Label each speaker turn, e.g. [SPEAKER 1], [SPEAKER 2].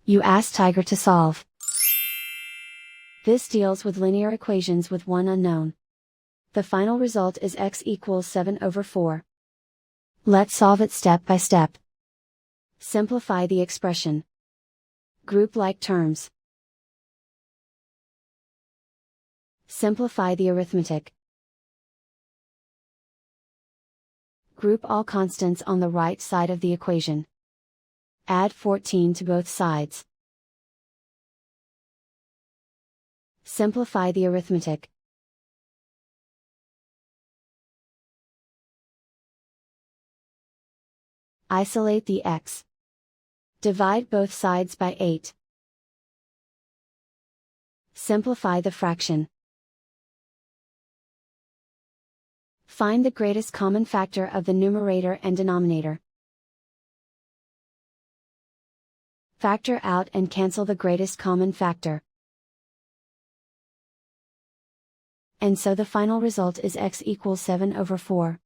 [SPEAKER 1] You ask Tiger to solve. This deals with linear equations with one unknown. The final result is x equals 7/4. Let's solve it step by step. Simplify the expression. Group like terms. Simplify the arithmetic. Group all constants on the right side of the equation. Add 14 to both sides. Simplify the arithmetic. Isolate the x. Divide both sides by 8. Simplify the fraction. Find the greatest common factor of the numerator and denominator. Factor out and cancel the greatest common factor. And so the final result is x equals 7/4.